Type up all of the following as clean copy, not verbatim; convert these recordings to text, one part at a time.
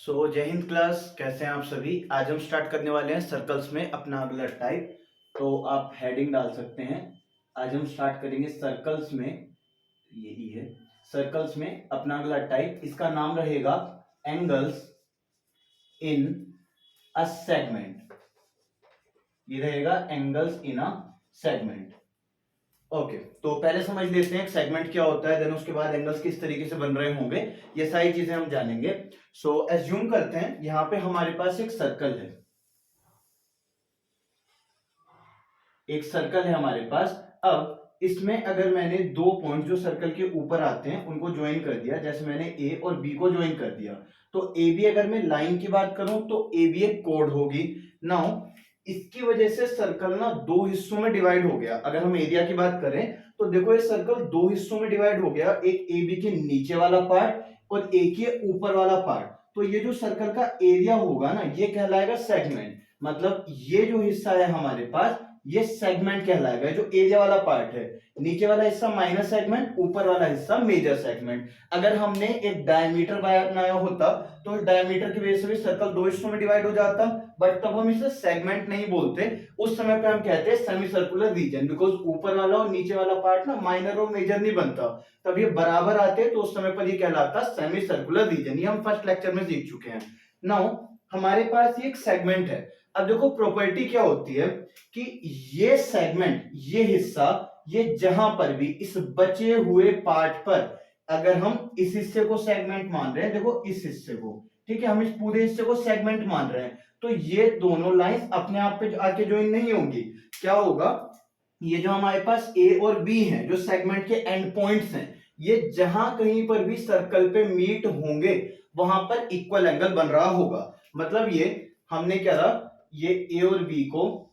जय हिंद क्लास, कैसे हैं आप सभी। आज हम स्टार्ट करने वाले हैं सर्कल्स में अपना अगला टाइप। तो आप हेडिंग डाल सकते हैं। आज हम स्टार्ट करेंगे सर्कल्स में, यही है सर्कल्स में अपना अगला टाइप। इसका नाम रहेगा एंगल्स इन अ सेगमेंट। ये रहेगा angles in a segment. Okay, तो पहले समझ लेते हैं सेगमेंट क्या होता है, देन उसके बाद एंगल्स किस तरीके से बन रहे होंगे, ये सारी चीजें हम जानेंगे। एज्यूम करते हैं यहां पे हमारे पास एक सर्कल है। एक सर्कल है हमारे पास। अब इसमें अगर मैंने दो पॉइंट जो सर्कल के ऊपर आते हैं उनको ज्वाइन कर दिया, जैसे मैंने ए और बी को ज्वाइन कर दिया, तो ए बी अगर मैं लाइन की बात करूं तो ए बी एक कोड होगी। नाउ इसकी वजह से सर्कल ना दो हिस्सों में डिवाइड हो गया। अगर हम एरिया की बात करें तो देखो ये सर्कल दो हिस्सों में डिवाइड हो गया, एक ए बी के नीचे वाला पार्ट और ए के ऊपर वाला पार्ट। तो ये जो सर्कल का एरिया होगा ना, ये कहलाएगा सेगमेंट। मतलब ये जो हिस्सा है हमारे पास, ये सेगमेंट कहलाएगा। जो एरिया वाला पार्ट है, नीचे वाला हिस्सा माइनर सेगमेंट, ऊपर वाला हिस्सा मेजर सेगमेंट। अगर हमने एक डायमीटर बनाया होता तो डायमीटर की वजह से भी सर्कल दो हिस्सों में डिवाइड हो जाता, बट तब हम इसे सेगमेंट नहीं बोलते। उस समय पे हम कहते हैं सेमी सर्कुलर रीजन, बिकॉज ऊपर वाला और नीचे वाला पार्ट ना माइनर और मेजर नहीं बनता, तब ये बराबर आते तो उस समय पर ये कहलाता सेमी सर्कुलर रीजन। ये हम फर्स्ट लेक्चर में सीख चुके हैं। नाउ हमारे पास ये एक सेगमेंट है। अब देखो प्रॉपर्टी क्या होती है कि ये सेगमेंट, ये हिस्सा, ये जहां पर भी इस बचे हुए पार्ट पर अगर हम इस हिस्से को सेगमेंट मान रहे हैं, देखो इस हिस्से को, ठीक है, हम इस पूरे हिस्से को सेगमेंट मान रहे हैं, तो ये दोनों लाइंस अपने आप पे आके ज्वाइन नहीं होंगी। क्या होगा, ये जो हमारे पास ए और बी हैं, जो सेगमेंट के एंड पॉइंट्स हैं, ये जहां कहीं पर भी सर्कल पे मीट होंगे वहां पर इक्वल एंगल बन रहा होगा। मतलब ये हमने क्या रहा, ये ए और बी को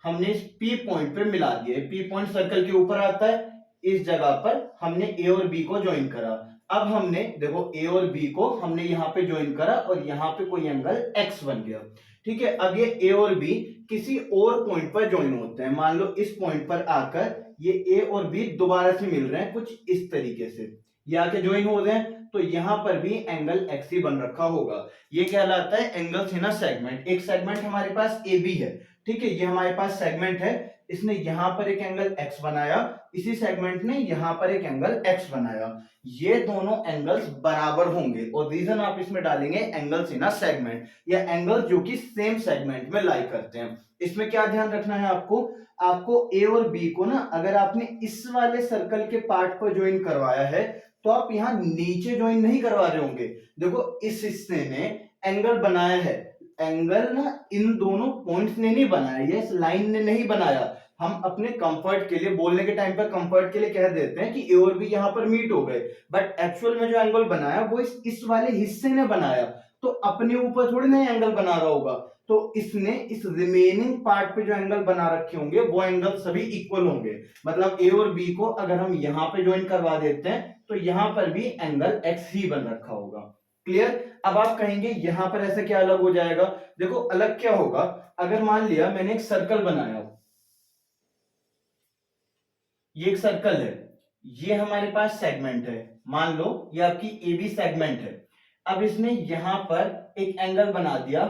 हमने इस पी पॉइंट पे मिला दिया। पी पॉइंट सर्कल के ऊपर आता है, इस जगह पर हमने ए और बी को ज्वाइन करा। अब हमने देखो ए और बी को हमने यहां पे ज्वाइन करा और यहां पे कोई एंगल एक्स बन गया। ठीक है, अब ये ए और बी किसी और पॉइंट पर ज्वाइन होते हैं। मान लो इस पॉइंट पर आकर ये ए और बी दोबारा से मिल रहे हैं कुछ इस तरीके से, ये आके ज्वाइन हो रहे हैं, तो यहां पर भी एंगल एक्स ही बन रखा होगा। ये कहलाता है एंगल्स इन अ सेगमेंट। एक सेगमेंट हमारे पास ए बी है, ठीक है, ये हमारे पास सेगमेंट है, इसने यहां पर एक एंगल एक्स बनाया, इसी सेगमेंट ने यहां पर एक एंगल एक्स बनाया। ये दोनों एंगल्स बराबर होंगे और रीजन आप इसमें डालेंगे एंगल्स इन अ सेगमेंट, या एंगल्स जो कि सेम सेगमेंट में लाई करते हैं। इसमें क्या ध्यान रखना है आपको, आपको ए और बी को ना अगर आपने इस वाले सर्कल के पार्ट पर ज्वाइन करवाया है तो आप यहां नीचे ज्वाइन नहीं करवा रहे होंगे। देखो इस हिस्से ने एंगल बनाया है, एंगल ना इन दोनों पॉइंट्स ने नहीं बनाया, ये इस लाइन ने नहीं बनाया। हम अपने कंफर्ट के लिए बोलने के टाइम पर कंफर्ट के लिए कह देते हैं कि ए और बी यहां पर मीट हो गए, बट एक्चुअल में जो एंगल बनाया वो इस वाले हिस्से ने बनाया। तो अपने ऊपर थोड़ी ना एंगल बना रहा होगा, तो इसने इस रिमेनिंग पार्ट पे जो एंगल बना रखे होंगे वो एंगल सभी इक्वल होंगे। मतलब ए और बी को अगर हम यहां पे ज्वाइन करवा देते हैं तो यहां पर भी एंगल एक्स ही बन रखा होगा। क्लियर। अब आप कहेंगे यहां पर ऐसे क्या अलग हो जाएगा, देखो अलग क्या होगा, अगर मान लिया मैंने एक सर्कल बनाया, ये एक सर्कल है, ये हमारे पास सेगमेंट है, मान लो ये आपकी ए बी सेगमेंट है। अब इसने यहां पर एक एंगल बना दिया,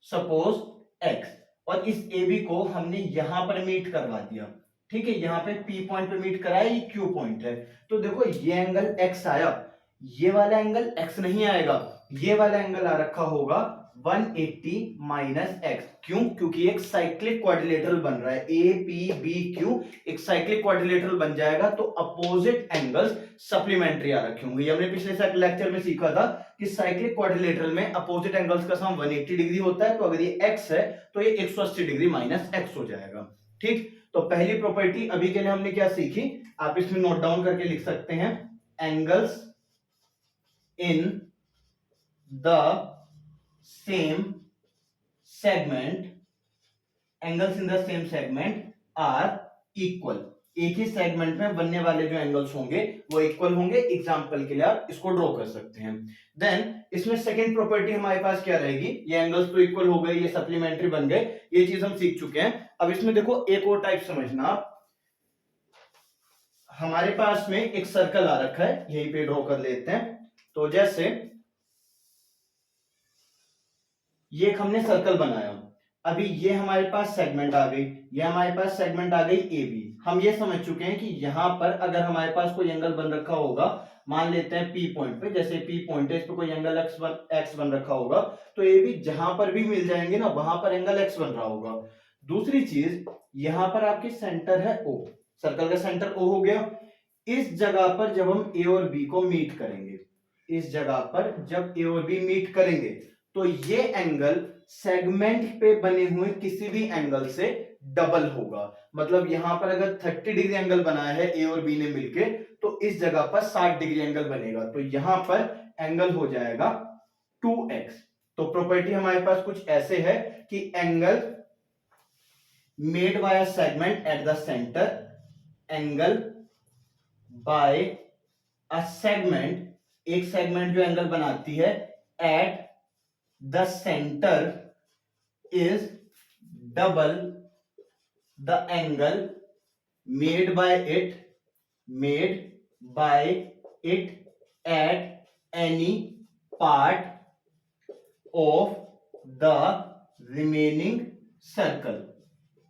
सपोज एक्स, और इस ए बी को हमने यहां पर मीट करवा दिया। ठीक है, यहां पे पी पॉइंट पे मीट कराया, ये क्यू पॉइंट है, तो देखो ये एंगल एक्स आया, ये वाला एंगल एक्स नहीं आएगा, ये वाला एंगल आ रखा होगा 180 माइनस एक्स। क्यों, क्योंकि एक साइक्लिक क्वाड्रिलेटरल बन रहा है, ए पी बी क्यू एक साइक्लिक क्वाड्रिलेटरल बन जाएगा, तो अपोजिट एंगल्स सप्लीमेंट्री आ रखे होंगे। हमने पिछले लेक्चर में सीखा था कि साइक्लिक क्वाड्रिलेटरल में अपोजिट एंगल्स का सम 180 डिग्री होता है, तो अगर ये x है तो ये 180 डिग्री माइनस x हो जाएगा। ठीक, तो पहली प्रॉपर्टी अभी के लिए हमने क्या सीखी, आप इसमें नोट डाउन करके लिख सकते हैं, angles in the same segment, angles in the same segment are equal. एक ही सेगमेंट में बनने वाले जो एंगल्स होंगे वो इक्वल होंगे। एग्जांपल के लिए आप इसको ड्रॉ कर सकते हैं। देन इसमें सेकंड प्रॉपर्टी हमारे पास क्या रहेगी, ये एंगल्स तो इक्वल हो गए, ये सप्लीमेंट्री बन गए, ये चीज हम सीख चुके हैं। अब इसमें देखो एक और टाइप समझना, हमारे पास में एक सर्कल आ रखा है, यहीं पे ड्रॉ कर लेते हैं। तो जैसे ये एक हमने सर्कल बनाया, अभी ये हमारे पास सेगमेंट आ गई, ये हमारे पास सेगमेंट आ गई ए बी। हम ये समझ चुके हैं कि यहां पर अगर हमारे पास कोई एंगल बन रखा होगा, मान लेते हैं पी पॉइंट पे, जैसे पी पॉइंट है, इस पे कोई एंगल एक्स बन रखा होगा, तो ए बी जहां पर भी मिल जाएंगे ना, वहां पर एंगल एक्स बन रहा होगा। दूसरी चीज, यहां पर आपकी सेंटर है ओ, सर्कल का सेंटर ओ हो गया। इस जगह पर जब हम ए और बी को मीट करेंगे, इस जगह पर जब ए और बी मीट करेंगे, तो ये एंगल सेगमेंट पे बने हुए किसी भी एंगल से डबल होगा। मतलब यहां पर अगर 30 डिग्री एंगल बनाया है ए और बी ने मिलके, तो इस जगह पर 60 डिग्री एंगल बनेगा, तो यहां पर एंगल हो जाएगा 2x। तो प्रॉपर्टी हमारे पास कुछ ऐसे है कि angle made by a segment at the centre, angle by a segment, एक सेगमेंट जो एंगल बनाती है at the centre is double the angle made by it at any part of the remaining circle.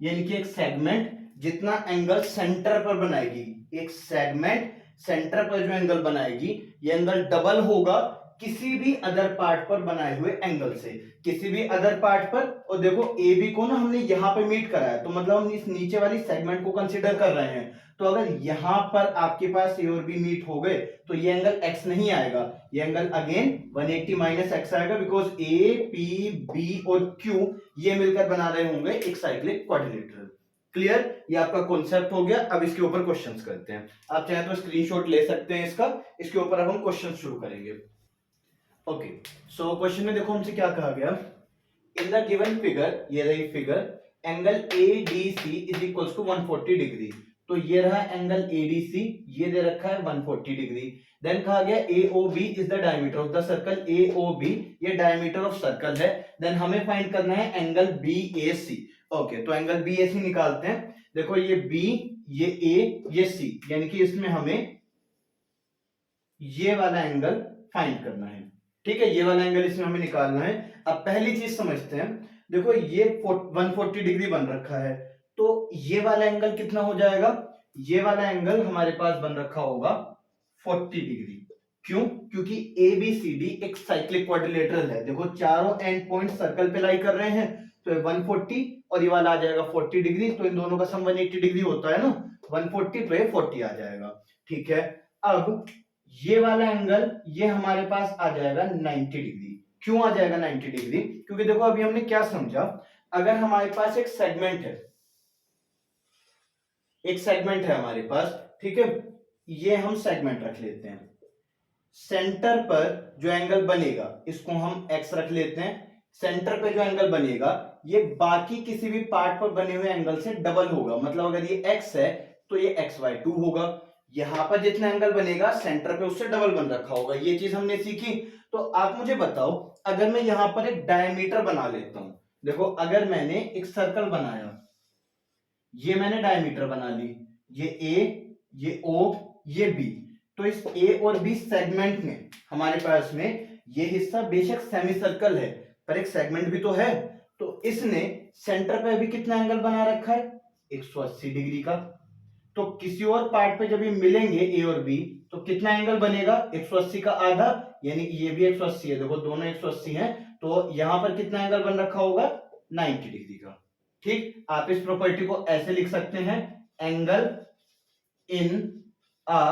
यानी कि एक segment जितना angle centre पर बनाएगी, एक सेगमेंट सेंटर पर जो एंगल बनाएगी, ये एंगल डबल होगा किसी भी अदर पार्ट पर बनाए हुए एंगल से, किसी भी अदर पार्ट पर। और देखो ए बी को ना हमने यहां पे मीट कराया, तो मतलब हम इस नीचे वाली सेगमेंट को कंसीडर कर रहे हैं। तो अगर यहां पर आपके पास ए और बी मीट हो गए, तो ये एंगल एक्स नहीं आएगा, ये एंगल अगेन 180 माइनस एक्स आएगा, बिकॉज ए पी बी और क्यू ये मिलकर बना रहे होंगे एक साइक्लिक क्वाड्रिलेटरल। क्लियर, ये आपका कॉन्सेप्ट हो गया। अब इसके ऊपर क्वेश्चंस करते हैं। आप चाहे तो स्क्रीनशॉट ले सकते हैं इसका, इसके ऊपर अब हम क्वेश्चन शुरू करेंगे। ओके, सो क्वेश्चन में देखो हमसे क्या कहा गया, इन द गिवन फिगर, ये रही figure, angle ADC is equals to 140 degree. तो ये रहा एंगल ADC, ये दे रखा है 140 डिग्री। देन कहा गया AOB is the diameter of the circle, AOB ये डायमीटर ऑफ सर्कल है। देन हमें फाइंड करना है एंगल BAC। ओके, तो एंगल BAC निकालते हैं। देखो ये B, ये A, ये C, यानी कि इसमें हमें ये वाला एंगल फाइंड करना है। ठीक है, ये वाला एंगल इसमें हमें निकालना है। अब पहली चीज समझते हैं, देखो ये 140 डिग्री बन रखा है, तो ये वाला एंगल कितना हो जाएगा, ये वाला एंगल हमारे पास बन रखा होगा 40 डिग्री। क्यों? क्योंकि ABCD एक साइक्लिक क्वाड्रिलेटरल है। देखो चारों एंड पॉइंट सर्कल पे लाई कर रहे हैं, तो 140 और ये वाला आ जाएगा 40 डिग्री, तो इन दोनों का सम 180 डिग्री होता है ना, 140 पे 40 आ जाएगा। ठीक है, अब ये वाला एंगल ये हमारे पास आ जाएगा 90 डिग्री। क्यों आ जाएगा 90 डिग्री? क्योंकि देखो अभी हमने क्या समझा, अगर हमारे पास एक सेगमेंट है, एक सेगमेंट है हमारे पास, ठीक है, ये हम सेगमेंट रख लेते हैं। सेंटर पर जो एंगल बनेगा इसको हम x रख लेते हैं। सेंटर पे जो एंगल बनेगा ये बाकी किसी भी पार्ट पर बने हुए एंगल से डबल होगा। मतलब अगर ये x है तो ये xy2 होगा। यहां पर जितना एंगल बनेगा सेंटर पे उससे डबल बन रखा होगा। ये चीज हमने सीखी। तो आप मुझे बताओ, अगर मैं यहां पर एक डायमीटर बना लेता हूं, देखो अगर मैंने एक सर्कल बनाया, ये मैंने डायमीटर बना ली, ये A, ये O, ये B, तो इस A और B सेगमेंट में हमारे पास में ये हिस्सा बेशक सेमी सर्कल है, पर एक सेगमेंट भी तो है। तो इसने सेंटर पे अभी कितना एंगल बना रखा है, 180 डिग्री का। तो किसी और पार्ट पे जब ये मिलेंगे A और B, तो कितना एंगल बनेगा, 180 का आधा, यानी कि ये भी 180 है। देखो दोनों 180 हैं, तो यहां पर कितना एंगल बन रखा होगा, 90 डिग्री का। ठीक, आप इस प्रॉपर्टी को ऐसे लिख सकते हैं, angle in a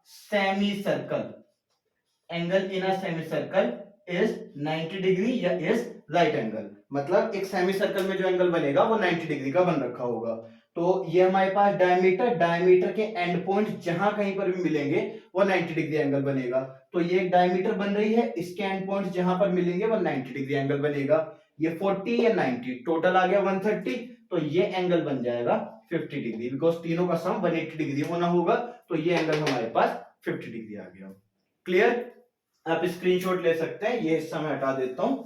semi circle, angle in a semi circle is 90 degree या इज राइट एंगल। मतलब एक सेमी सर्कल में जो एंगल बनेगा वो 90 डिग्री का बन रखा होगा। तो ये हमारे पास डायमीटर, डायमीटर के एंड पॉइंट जहां कहीं पर भी मिलेंगे वो 90 डिग्री एंगल बनेगा। तो ये एक डायमीटर बन रही है, इसके एंड पॉइंट जहां पर मिलेंगे वो 90 डिग्री एंगल बनेगा। ये 40 या 90 टोटल आ गया 130, तो ये एंगल बन जाएगा 50 डिग्री, बिकॉज तीनों का सम 180 डिग्री होना होगा। तो ये एंगल हमारे पास 50 डिग्री आ गया। क्लियर, आप स्क्रीनशॉट ले सकते हैं। ये हिस्सा मैं हटा देता हूं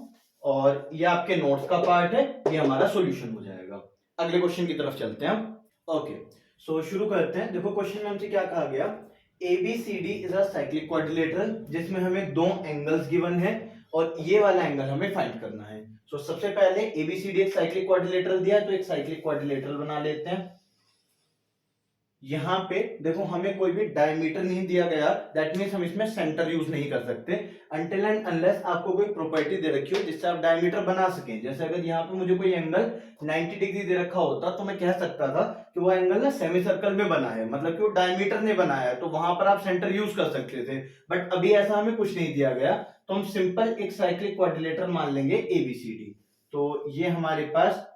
और ये आपके नोट्स का पार्ट है, ये हमारा सॉल्यूशन हो जाएगा। अगले क्वेश्चन की तरफ चलते हैं हम। ओके, सो शुरू करते हैं। देखो क्वेश्चन में हमसे क्या कहा गया, ABCD is a cyclic quadrilateral, जिसमें हमें दो एंगल्स गिवन है और ये वाला एंगल हमें फाइंड करना है। तो सबसे पहले एबीसीडी एक साइक्लिक क्वाड्रिलेटरल दिया है, तो एक साइक्लिक क्वाड्रिलेटरल बना लेते हैं। यहां पे देखो हमें कोई भी डायमीटर नहीं दिया गया, दैट मींस हम इसमें सेंटर यूज नहीं कर सकते अनटिल एंड अनलेस आपको कोई प्रॉपर्टी दे रखी हो जिससे आप डायमीटर बना सकें। जैसे अगर यहाँ पे मुझे कोई एंगल 90 डिग्री दे रखा होता तो मैं कह सकता था कि वो एंगल ना सेमी सर्कल में बना है, मतलब कि वो डायमीटर ने बनाया है, तो वहां पर आप सेंटर यूज कर सकते थे। बट अभी ऐसा हमें कुछ नहीं दिया गया, तो हम सिंपल एक साइक्लिक क्वाड्रिलेटर मान लेंगे एबीसीडी। तो ये हमारे पास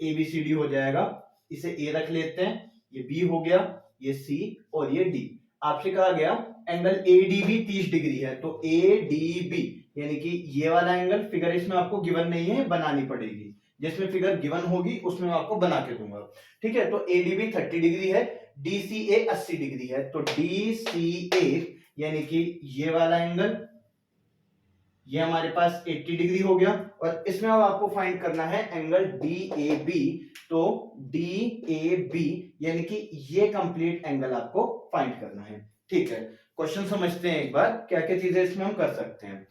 एबीसीडी हो जाएगा, इसे ए रख लेते हैं, ये बी हो गया, ये सी और ये डी। आपसे कहा गया एंगल एडीबी 30 डिग्री है, तो एडीबी यानी कि ये वाला एंगल, फिगर इसमें आपको गिवन नहीं है, बनानी पड़ेगी, जिसमें फिगर गिवन होगी उसमें मैं आपको बना के दूंगा। ठीक है, तो एडीबी 30 डिग्री है, डीसीए 80 डिग्री है, तो डीसीए यानी कि ये वाला एंगल, ये हमारे पास 80 डिग्री हो गया। और इसमें अब आपको फाइंड करना है एंगल DAB, तो DAB यानी कि ये कंप्लीट एंगल आपको फाइंड करना है। ठीक है, क्वेश्चन समझते हैं एक बार, क्या क्या चीजें इसमें हम कर सकते हैं।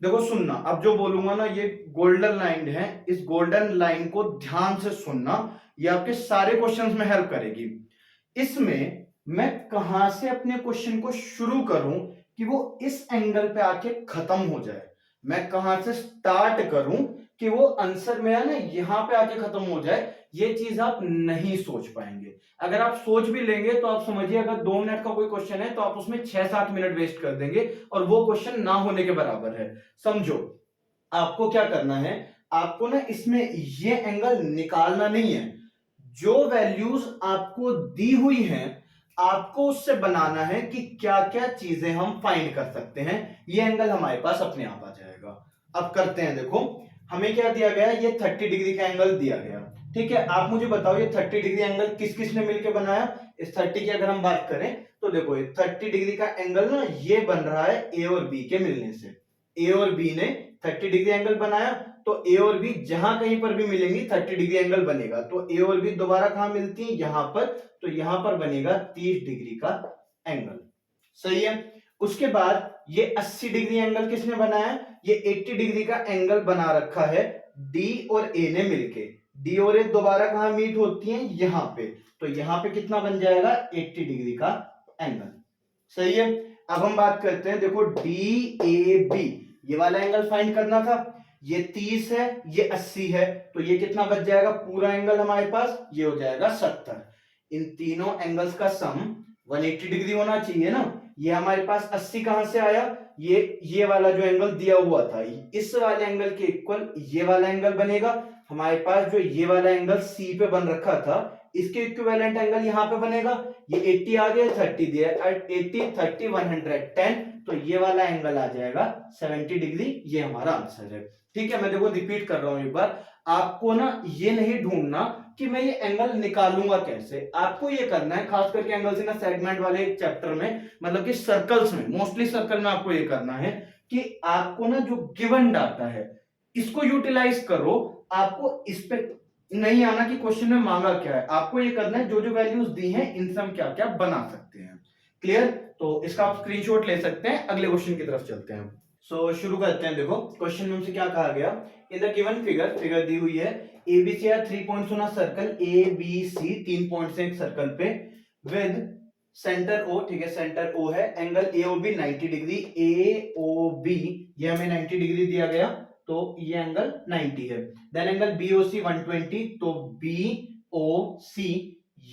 देखो सुनना, अब जो बोलूंगा ना ये गोल्डन लाइन है, इस गोल्डन लाइन को ध्यान से सुनना, ये आपके सारे क्वेश्चंस में हेल्प करेगी। इसमें मैं कहां से अपने क्वेश्चन को शुरू करूं कि वो इस एंगल पे आके खत्म हो जाए, मैं कहां से स्टार्ट करूं कि वो आंसर मेरा ना यहां पे आके खत्म हो जाए, ये चीज आप नहीं सोच पाएंगे। अगर आप सोच भी लेंगे तो आप समझिए अगर 2 मिनट का कोई क्वेश्चन है तो आप उसमें 6-7 मिनट वेस्ट कर देंगे और वो क्वेश्चन ना होने के बराबर है। समझो, आपको क्या करना है, आपको ना इसमें ये एंगल निकालना नहीं है, जो वैल्यूज आपको दी हुई हैं आपको उससे बनाना है कि क्या क्या चीजें हम फाइंड कर सकते हैं, ये एंगल हमारे पास अपने आप आ जाएगा। अब करते हैं, देखो हमें क्या दिया गया, ये 30 डिग्री का एंगल दिया गया। ठीक है, आप मुझे बताओ ये 30 डिग्री एंगल किस किस ने मिलकर बनाया। इस 30 की अगर हम बात करें तो देखो ये 30 डिग्री का एंगल ना ये बन रहा है ए और बी के मिलने से। ए और बी ने 30 डिग्री एंगल बनाया, तो ए और बी जहां कहीं पर भी मिलेंगी 30 डिग्री एंगल बनेगा। तो ए और बी दोबारा कहां मिलती है, यहां पर, तो यहां पर बनेगा 30 डिग्री का एंगल। सही है, उसके बाद ये 80 डिग्री एंगल किसने बनाया, ये 80 डिग्री का एंगल बना रखा है डी और ए ने मिलके। डी और ए दोबारा कहां मीट होती हैं, यहां पे, तो यहां पे कितना बन जाएगा 80 डिग्री का एंगल। सही है, अब हम बात करते हैं, देखो डी ए बी ये वाला एंगल फाइंड करना था, ये 30 है, ये 80 है, तो ये कितना बच जाएगा, पूरा एंगल हमारे पास ये हो जाएगा 70। इन तीनों एंगल्स का सम 180 डिग्री होना चाहिए ना। ये हमारे पास 80 कहां से आया, ये वाला जो एंगल दिया हुआ था, इस वाले एंगल के इक्वल ये वाला एंगल बनेगा हमारे पास। जो ये वाला एंगल सी पे बन रखा था, इसके इक्विवेलेंट एंगल यहां पे बनेगा, ये 80 आ गया, 30 दिया, 80 30 110, तो ये वाला एंगल आ जाएगा 70 डिग्री, ये हमारा आंसर है। ठीक है, मैं देखो रिपीट कर रहा हूं एक बार, आपको ना ये नहीं ढूंढना कि मैं ये एंगल निकालूंगा कैसे, आपको ये करना है, खास करके एंगल्स इन अ सेगमेंट वाले चैप्टर में, मतलब कि सर्कल्स में, मोस्टली सर्कल में आपको ये करना है कि आपको ना जो गिवन डाटा है इसको यूटिलाइज करो। आपको इस पे नहीं आना कि क्वेश्चन में मांगा क्या है, आपको ये करना है जो जो वैल्यूज दी हैं इनसे हम क्या क्या बना सकते हैं। क्लियर, तो इसका आप स्क्रीनशॉट ले सकते हैं। अगले क्वेश्चन की तरफ चलते हैं। शुरू करते हैं। देखो क्वेश्चन में हमसे क्या कहा गया, इन द गिवन फिगर दी हुई है, एबीसी या 3 points on a circle A B C, 3 points हैं एक सर्कल पे, विद सेंटर ओ, ठीक है सेंटर ओ है, angle A O B 90 degree, A O B ये हमें 90 डिग्री दिया गया, तो ये एंगल 90 है। देन एंगल बी ओ सी 120, तो बी ओ सी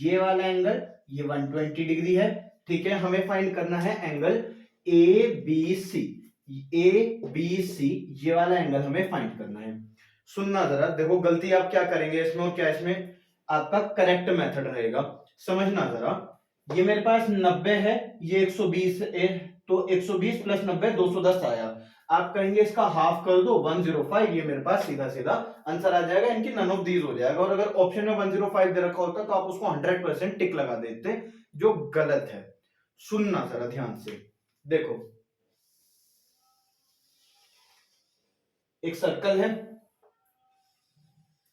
ये वाला एंगल ये 120 डिग्री है। ठीक है, हमें फाइंड करना है angle A B C, A B C ये वाला एंगल हमें फाइंड करना है। सुनना जरा, देखो गलती आप क्या करेंगे इसमें और क्या इसमें आपका करेक्ट मेथड रहेगा, समझना जरा। ये मेरे पास 90 है, ये 120 है, तो 120 प्लस 90 210 आया। आप कहेंगे इसका हाफ कर दो 105, ये मेरे पास सीधा सीधा आंसर आ जाएगा, इनकी नन ऑफ दीज हो जाएगा। और अगर ऑप्शन में 105 दे रखा होता तो आप उसको 100% टिक लगा देते, जो गलत है। सुनना जरा ध्यान से, देखो एक सर्कल है,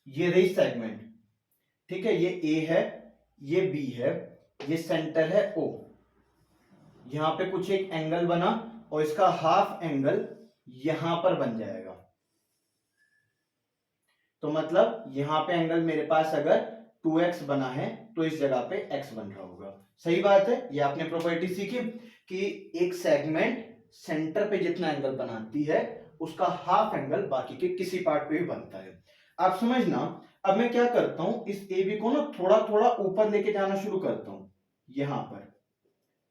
ये रही सेगमेंट, ठीक है, ये ए है, ये बी है, ये सेंटर है ओ, यहां पे कुछ एक एंगल बना और इसका हाफ एंगल यहां पर बन जाएगा। तो मतलब यहां पे एंगल मेरे पास अगर 2x बना है तो इस जगह पे x बन रहा होगा। सही बात है, ये आपने प्रॉपर्टी सीखी कि एक सेगमेंट सेंटर पे जितना एंगल बनाती है उसका हाफ एंगल बाकी के किसी पार्ट पे भी बनता है। आप समझना, अब मैं क्या करता हूं, इस ए बी को ना थोड़ा थोड़ा ऊपर लेके जाना शुरू करता हूं। यहां पर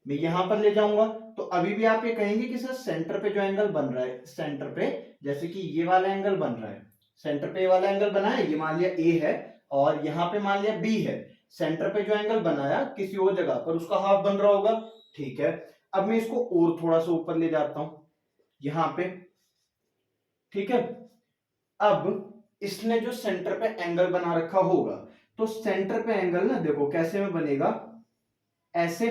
मैं यहां पर ले जाऊंगा तो अभी भी आप ये कहेंगे कि सर सेंटर पे जो एंगल बन रहा है, सेंटर पे जैसे कि ये वाला एंगल बन रहा है, सेंटर पे ये वाला एंगल बना है, ये मान लिया ए है और यहां पे मान लिया बी है। सेंटर पे जो एंगल बनाया किसी और जगह पर उसका हाफ बन रहा होगा। ठीक है, अब मैं इसको और थोड़ा सा ऊपर ले जाता हूं यहां पे। ठीक है, अब इसने जो सेंटर पे एंगल बना रखा होगा तो सेंटर पे एंगल ना देखो कैसे में बनेगा, ऐसे।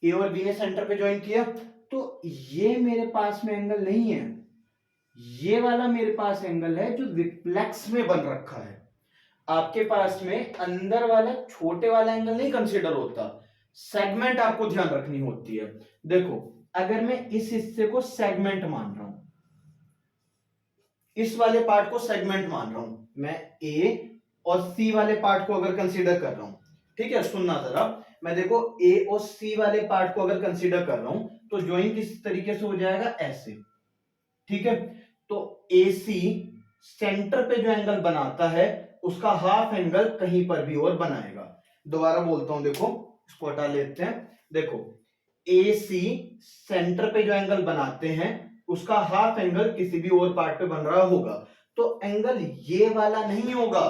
ए और बी ने सेंटर पे ज्वाइन किया तो ये मेरे पास में एंगल नहीं है, ये वाला मेरे पास एंगल है जो रिफ्लेक्स में बन रखा है। आपके पास में अंदर वाला छोटे वाला एंगल नहीं कंसीडर होता, सेगमेंट आपको ध्यान रखनी होती है। देखो अगर मैं इस हिस्से को सेगमेंट मान रहा हूं, इस वाले पार्ट को सेगमेंट मान रहा हूं, मैं ए और सी वाले पार्ट को अगर कंसीडर कर रहा हूं, ठीक है सुनना जरा, मैं देखो ए और सी वाले पार्ट को अगर कंसीडर कर रहा हूं तो ज्वाइन किस तरीके से हो जाएगा, ऐसे। ठीक है, तो ए सी सेंटर पे जो एंगल बनाता है उसका हाफ एंगल कहीं पर भी और बनाएगा। दोबारा बोलता हूं, देखो इसको हटा लेते हैं। देखो ए सी सेंटर पे जो एंगल बनाते हैं उसका हाफ एंगल किसी भी और पार्ट पे बन रहा होगा, तो एंगल ये वाला नहीं होगा,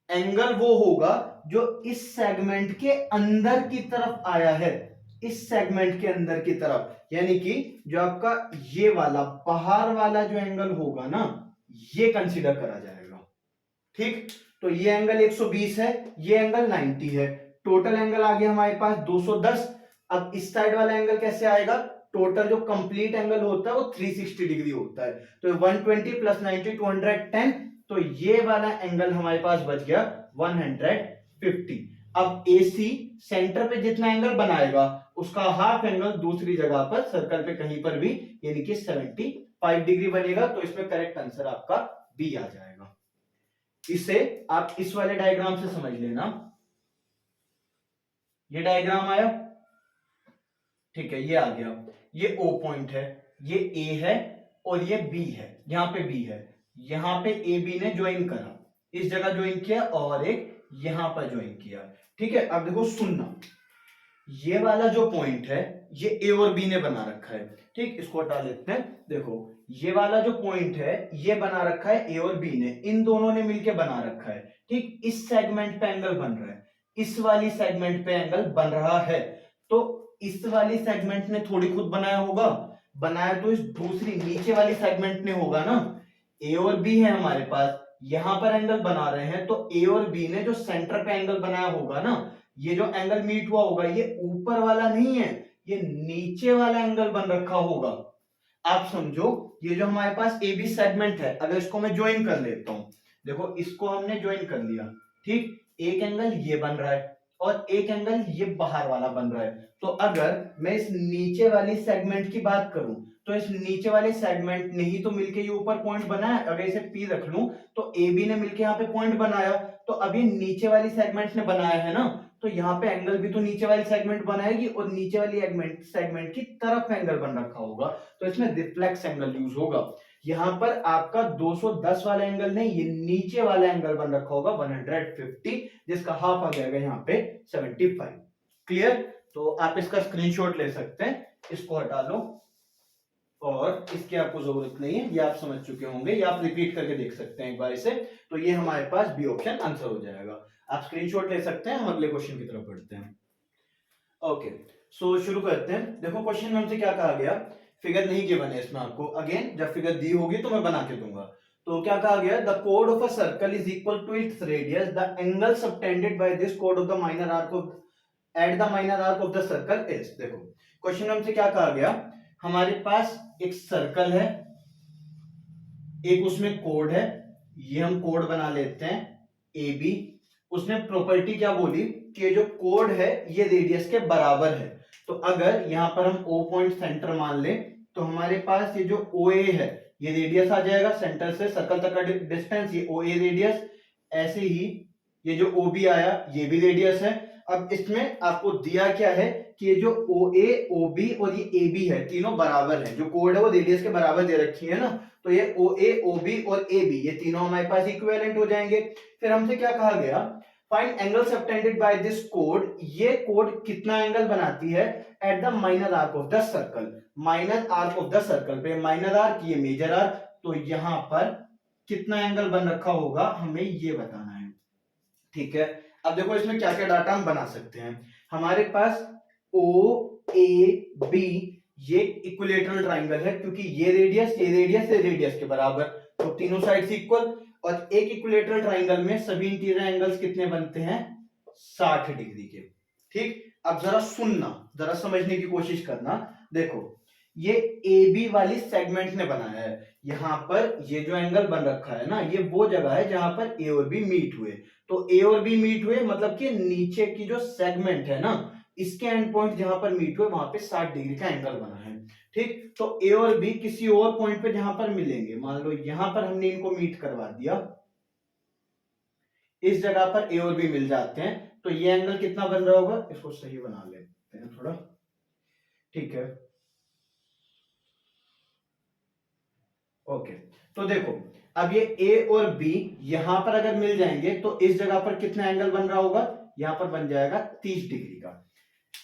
एंगल वो होगा जो इस सेगमेंट के अंदर की तरफ आया है, इस सेगमेंट के अंदर की तरफ, यानी कि जो आपका ये वाला बाहर वाला जो एंगल होगा ना, ये कंसीडर करा जाएगा। ठीक, तो ये एंगल 120 है, ये एंगल 90 है, टोटल एंगल आ गया हमारे पास 210। अब इस साइड वाला एंगल कैसे आएगा, टोटल जो कंप्लीट एंगल होता है वो 360 डिग्री होता है, तो 120 प्लस 90 210, तो ये वाला एंगल हमारे पास बच गया 150। अब AC सेंटर पे जितना एंगल बनाएगा उसका हाफ एंगल दूसरी जगह पर सर्कल पे कहीं पर भी, यानी कि 75 डिग्री बनेगा, तो इसमें करेक्ट आंसर आपका बी आ जाएगा। इसे आप इस वाले डायग्राम से समझ लेना, ये डायग्राम आया, ठीक है, ये आ गया, ये O पॉइंट है, ये A है और ये B है, यहां पे B है, यहां पे ए बी ने ज्वाइन करा, इस जगह ज्वाइन किया और एक यहां पर ज्वाइन किया। ठीक है, अब देखो सुनना, ये वाला जो पॉइंट है ये ए और बी ने बना रखा है। ठीक, इसको हटा लेते हैं। देखो ये वाला जो पॉइंट है ये बना रखा है ए और बी ने, इन दोनों ने मिलके बना रखा है। ठीक, इस सेगमेंट पे एंगल बन रहा है, इस वाली सेगमेंट पे एंगल बन रहा है, तो इस वाली सेगमेंट ने थोड़ी खुद बनाया होगा, बनाया तो इस दूसरी नीचे वाली सेगमेंट ने होगा ना। ए और बी है हमारे पास, यहां पर एंगल बना रहे हैं, तो ए और बी ने जो सेंटर पे एंगल बनाया होगा ना, ये जो एंगल मीट हुआ होगा ये ऊपर वाला नहीं है, ये नीचे वाला एंगल बन रखा होगा। आप समझो, ये जो हमारे पास ए बी सेगमेंट है, अगर इसको मैं ज्वाइन कर लेता हूं, देखो इसको हमने ज्वाइन कर लिया। ठीक, एक एंगल ये बन रहा है और एक एंगल ये बाहर वाला बन रहा है, तो अगर मैं इस नीचे वाली सेगमेंट की बात करूं तो इस नीचे वाले सेगमेंट ने ही तो मिलके ये ऊपर पॉइंट बनाया। अगर इसे पी रख लूं तो ए बी ने मिलके यहाँ पे पॉइंट बनाया, तो अभी नीचे वाली सेगमेंट ने बनाया है ना, तो यहाँ पे एंगल भी तो नीचे वाली सेगमेंट बनाएगी और नीचे वाली सेगमेंट की तरफ एंगल बन रखा होगा, तो इसमें रिफ्लेक्स एंगल यूज होगा। यहाँ पर आपका 210 वाला एंगल नहीं, ये नीचे वाला एंगल बन रखा होगा 150, जिसका हाफ आ जाएगा यहाँ पे 75। क्लियर, तो आप इसका स्क्रीनशॉट ले सकते हैं, इसको हटा लो और इसकी आपको जरूरत नहीं है, ये आप समझ चुके होंगे, ये आप रिपीट करके देख सकते हैं एक बार इसे, तो ये हमारे पास बी ऑप्शन आंसर हो जाएगा। आप स्क्रीनशॉट ले सकते हैं, हम अगले क्वेश्चन की तरफ बढ़ते हैं। ओके, सो शुरू करते हैं। देखो क्वेश्चन में हमसे क्या कहा गया, फिगर नहीं गिवन है इसमें आपको, अगेन जब फिगर दी होगी तो मैं बना के दूंगा। तो क्या कहा गया, the code of a circle is equal to its radius, the angle subtended by this code of the minor arc of at the minor arc of the circle is. देखो क्वेश्चन में हमसे क्या कहा गया, हमारे पास एक सर्कल है, एक उसमें कोड है, ये हम कोड बना लेते हैं ए बी। उसने प्रॉपर्टी क्या बोली कि जो कोड है ये रेडियस के बराबर है, तो अगर यहां पर हम ओ पॉइंट सेंटर मान लें, तो हमारे पास ये जो OA है ये रेडियस आ जाएगा, सेंटर से सर्कल तक का डिस्टेंस, ये OA रेडियस। ऐसे ही ये जो OB आया ये भी रेडियस है। अब इसमें आपको दिया क्या है कि ये जो OA, OB और ये AB है तीनों बराबर है, जो कोड है वो रेडियस के बराबर दे रखी है ना, तो ये OA, OB और AB ये तीनों हमारे पास इक्विवेलेंट हो जाएंगे। फिर हमसे क्या कहा गया, find angle subtended by this code, ये कोड कितना एंगल बनाती है at the minor arc of the circle, minor arc of the circle पे, माइनर आर्क ये मेजर आर्क, तो यहां पर कितना एंगल बन रखा होगा हमें ये बताना है। ठीक है, अब देखो इसमें क्या क्या डाटा हम बना सकते हैं। हमारे पास OAB ये इक्विलेटरल ट्राइंगल है, क्योंकि ये रेडियस के बराबर, तो तीनों साइड से इक्वल। और एक इक्विलेटरल ट्राइंगल में सभी इंटीरियर एंगल्स कितने बनते हैं, 60 डिग्री के। ठीक, अब जरा सुनना, जरा समझने की कोशिश करना। देखो ये AB वाली सेगमेंट ने बनाया है, यहां पर ये जो एंगल बन रखा है ना, ये वो जगह है जहां पर A और B मीट हुए। तो A और B मीट हुए मतलब कि नीचे की जो सेगमेंट है ना, इसके एंड पॉइंट जहां पर मीट हुए वहां पे 60 डिग्री का एंगल बना है। ठीक, तो A और B किसी और पॉइंट पे जहां पर मिलेंगे, मान लो यहां पर हमने इनको मीट करवा दिया, इस जगह पर A और B मिल जाते हैं, तो ये एंगल कितना बन रहा होगा, इसको सही बना लेते हैं थोड़ा। ठीक है, ओके, तो देखो अब ये A और B यहां पर अगर मिल जाएंगे तो इस जगह पर कितना एंगल बन रहा होगा, यहां पर बन जाएगा 30 डिग्री का।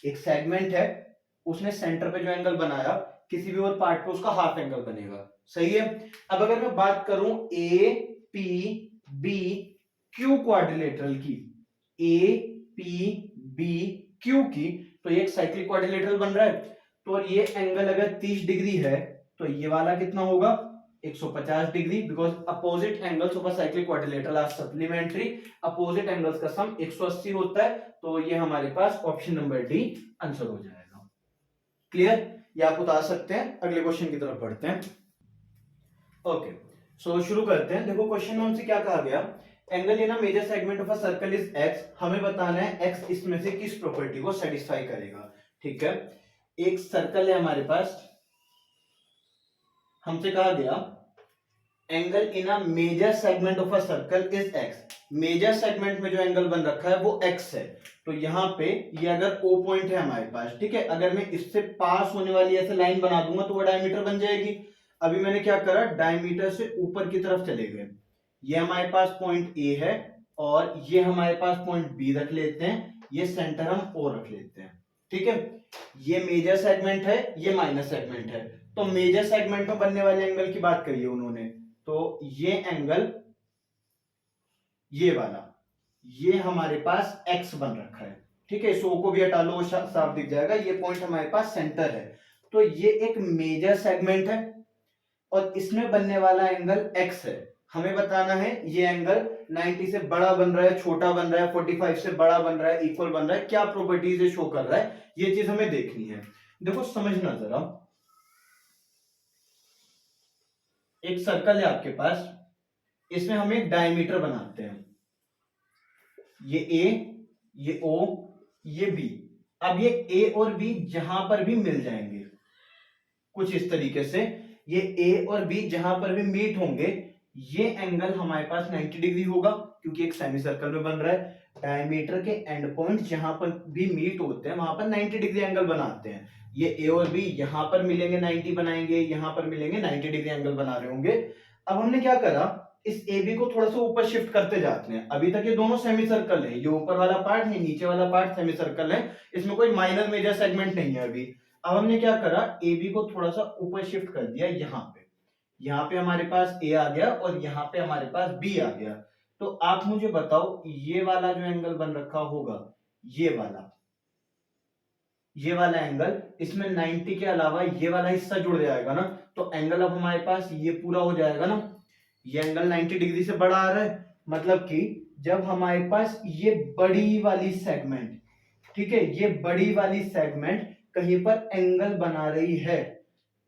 एक सेगमेंट है, उसने सेंटर पे जो एंगल बनाया, किसी भी और पार्ट पे उसका हाफ एंगल बनेगा। सही है। अब अगर मैं बात करूं APBQ क्वाड्रिलेटरल की, APBQ की, तो ये एक साइक्लिक क्वाड्रिलेटरल बन रहा है। तो ये एंगल अगर 30 डिग्री है तो ये वाला कितना होगा, 150 degree, because opposite angles of a cyclic quadrilateral are supplementary, opposite angles का सम 180 होता है। तो ये हमारे पास ऑप्शन नंबर डी आंसर हो जाएगा। क्लियर, ये आप उतार सकते हैं। अगले क्वेश्चन की तरफ बढ़ते हैं। ओके, सो शुरू करते हैं। देखो क्वेश्चन में हमसे क्या कहा गया, angle in a major segment of a circle is x, हमें बताना है x इसमें से किस प्रॉपर्टी को सेटिस्फाई करेगा। ठीक है, एक सर्कल है हमारे पास, हमसे कहा गया angle in a major segment of a circle is x, major segment में जो एंगल बन रखा है वो x है। तो यहां पे ये अगर O पॉइंट है हमारे पास, ठीक है, अगर मैं इससे पास होने वाली ऐसे लाइन बना दूंगा तो वो डायमीटर बन जाएगी। अभी मैंने क्या करा, डायमीटर से ऊपर की तरफ चले गए, ये हमारे पास पॉइंट A है और ये हमारे पास पॉइंट B रख लेते हैं, ये सेंटर हम O रख लेते हैं। ठीक है, ये मेजर सेगमेंट है, ये माइनर सेगमेंट है। तो मेजर सेगमेंट में बनने वाले एंगल की बात करिए उन्होंने, तो ये एंगल ये वाला, ये हमारे पास x बन रखा है। ठीक है, सो को भी हटा लो, साफ दिख जाएगा। ये पॉइंट हमारे पास सेंटर है, तो ये एक मेजर सेगमेंट है और इसमें बनने वाला एंगल x है। हमें बताना है ये एंगल 90 से बड़ा बन रहा है, छोटा बन रहा है, 45 से बड़ा बन रहा है, इक्वल बन रहा है, क्या प्रॉपर्टीज ये शो कर रहा है, ये चीज हमें देखनी है। देखो समझना जरा, एक सर्कल है आपके पास, इसमें हम एक डायमीटर बनाते हैं, ये A, ये O, ये B। अब ये A और B जहां पर भी मिल जाएंगे कुछ इस तरीके से, ये A और B जहां पर भी मीट होंगे, ये एंगल हमारे पास 90 डिग्री होगा, क्योंकि एक सेमी सर्कल में बन रहा है। डायमीटर के एंड पॉइंट जहां पर भी मीट होते हैं वहां पर 90 डिग्री एंगल बनाते हैं। ये A और B यहां पर मिलेंगे 90 बनाएंगे, यहां पर मिलेंगे 90 डिग्री एंगल बना रहे होंगे। अब हमने क्या करा, इस AB को थोड़ा सा ऊपर शिफ्ट करते जाते हैं। अभी तक ये दोनों सेमी सर्कल है, ये ऊपर वाला पार्ट है, नीचे वाला पार्ट सेमी सर्कल है, इसमें कोई माइनर मेजर सेगमेंट नहीं है अभी। अब हमने क्या करा, AB को थोड़ा सा ऊपर शिफ्ट कर दिया, यहाँ पे हमारे पास A आ गया और यहाँ पे हमारे पास B आ गया। तो आप मुझे बताओ ये वाला जो एंगल बन रखा होगा, ये वाला एंगल, इसमें 90 के अलावा ये वाला हिस्सा जुड़ जाएगा ना, तो एंगल अब हमारे पास ये पूरा हो जाएगा ना। ये एंगल 90 डिग्री से बड़ा आ रहा है, मतलब कि जब हमारे पास ये बड़ी वाली सेगमेंट, ठीक है, ये बड़ी वाली सेगमेंट कहीं पर एंगल बना रही है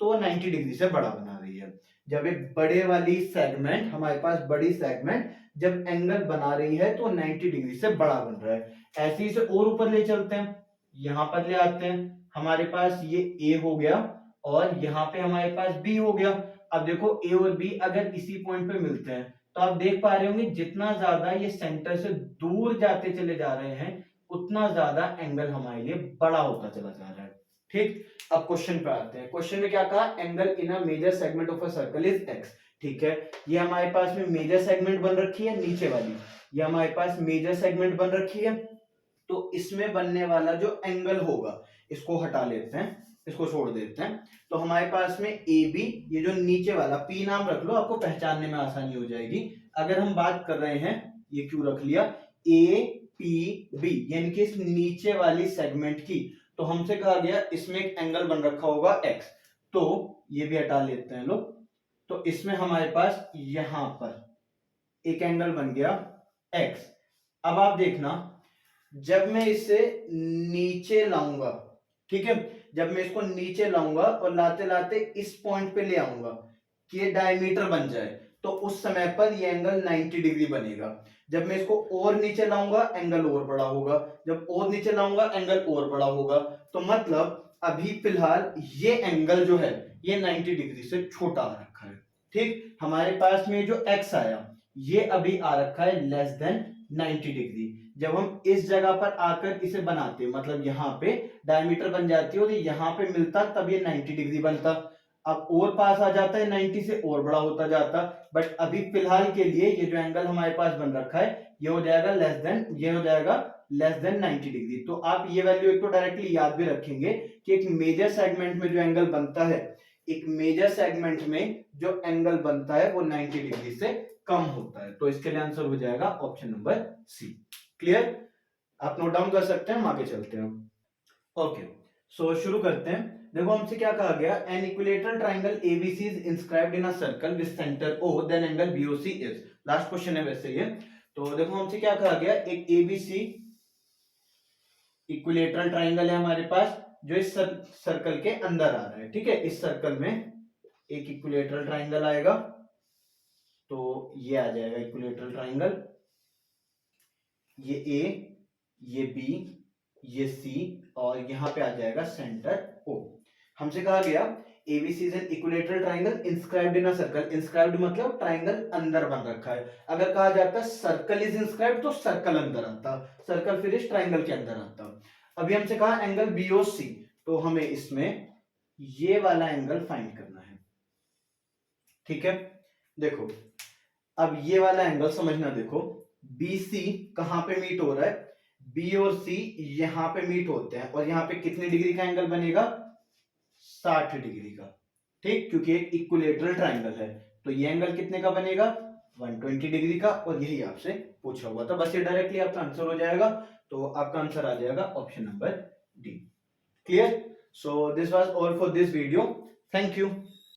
तो 90 डिग्री से बड़ा बना रही है। जब एक बड़े वाली सेगमेंट, हमारे पास बड़ी सेगमेंट जब एंगल बना रही है तो 90 डिग्री से बड़ा बन रहा है। ऐसे ही से और ऊपर ले चलते हैं, यहां पर ले आते हैं, हमारे पास ये A हो गया और यहाँ पे हमारे पास बी हो गया। अब देखो ए और बी अगर इसी पॉइंट पे मिलते हैं तो आप देख पा रहे होंगे जितना ज्यादा ये सेंटर से दूर जाते चले जा रहे हैं उतना ज्यादा एंगल हमारे लिए बड़ा होता चला जा रहा है। ठीक, अब क्वेश्चन पे आते हैं। क्वेश्चन में क्या कहा, angle in a major segment of a circle is X. ठीक है, ये हमारे पास में मेजर सेगमेंट बन रखी है नीचे वाली, ये हमारे पास मेजर सेगमेंट बन रखी है। तो इसमें बनने वाला जो एंगल होगा इसको हटा लेते हैं, इसको छोड़ देते हैं। तो हमारे पास में ए बी, ये जो नीचे वाला पी नाम रख लो, आपको पहचानने में आसानी हो जाएगी। अगर हम बात कर रहे हैं, ये क्यों रख लिया, ए पी बी यानी कि इस नीचे वाली सेगमेंट की, तो हमसे कहा गया इसमें एक एंगल बन रखा होगा एक्स, तो ये भी हटा लेते हैं लोग। तो इसमें हमारे पास यहां पर एक एंगल बन गया एक्स। अब आप देखना, जब मैं इसे नीचे लाऊंगा, ठीक है, जब मैं इसको नीचे लाऊंगा और लाते लाते इस पॉइंट पे ले आऊंगा कि ये डायमीटर बन जाए, तो उस समय पर ये एंगल 90 डिग्री बनेगा। जब मैं इसको और नीचे लाऊंगा एंगल और बड़ा होगा, जब और नीचे लाऊंगा एंगल और बड़ा होगा। तो मतलब अभी फिलहाल ये एंगल जो है ये 90 डिग्री से छोटा आ रखा है। ठीक, हमारे पास में जो एक्स आया ये अभी आ रखा है लेस देन 90 डिग्री। जब हम इस जगह पर आकर इसे बनाते, मतलब यहाँ पे डायमीटर बन जाती है और यहाँ पे मिलता, तब ये 90 डिग्री बनता। अब और पास आ जाता है 90 से, और बड़ा होता जाता। बट अभी फिलहाल के लिए ये जो एंगल हमारे पास बन रखा है ये हो जाएगा लेस देन, ये हो जाएगा लेस देन 90 डिग्री। तो आप ये वैल्यू एक तो डायरेक्टली याद भी रखेंगे कि एक मेजर सेगमेंट में जो एंगल बनता है, एक मेजर सेगमेंट में जो एंगल बनता है वो 90 डिग्री से कम होता है। तो इसके लिए आंसर हो जाएगा ऑप्शन नंबर सी। क्लियर, आप नोट डाउन कर सकते हैं, हम आगे चलते हैं। ओके, सो शुरू करते हैं। देखो हमसे क्या कहा गया, an equilateral triangle ABC is inscribed in a circle with centre O, then angle BOC is. Last question है वैसे ये। तो देखो हमसे क्या कहा गया, एक एबीसी इक्विलेटरल ट्राइंगल है हमारे पास जो इस सर्कल के अंदर आ रहा है। ठीक है, इस सर्कल में एक इक्विलेटरल ट्राइंगल आएगा, तो ये आ जाएगा इक्विलेटरल ट्राइंगल, ये ए, ये बी, ये सी, और यहां पे आ जाएगा सेंटर ओ। हमसे कहा गया ABC is an equilateral triangle inscribed in a circle. Inscribed मतलब ट्राइंगल अंदर बन रखा है। अगर कहा जाता सर्कल इज इंस्क्राइब्ड तो सर्कल अंदर आता, सर्कल फिर इस ट्राइंगल के अंदर आता। अभी हमसे कहा एंगल बीओसी, तो हमें इसमें ये वाला एंगल फाइंड करना है। ठीक है, देखो अब ये वाला एंगल समझना, देखो BC कहां पे मीट हो रहा है, B और C यहां पे मीट होते हैं, और यहां पे कितने डिग्री का एंगल बनेगा, 60 डिग्री का। ठीक, क्योंकि एक इक्विलेटरल ट्राइंगल है, तो ये एंगल कितने का बनेगा, 120 डिग्री का, और यही आपसे पूछा हुआ था। बस ये डायरेक्टली आपका आंसर हो जाएगा, तो आपका आंसर आ जाएगा option number D. Clear, so this was all for this video, thank you.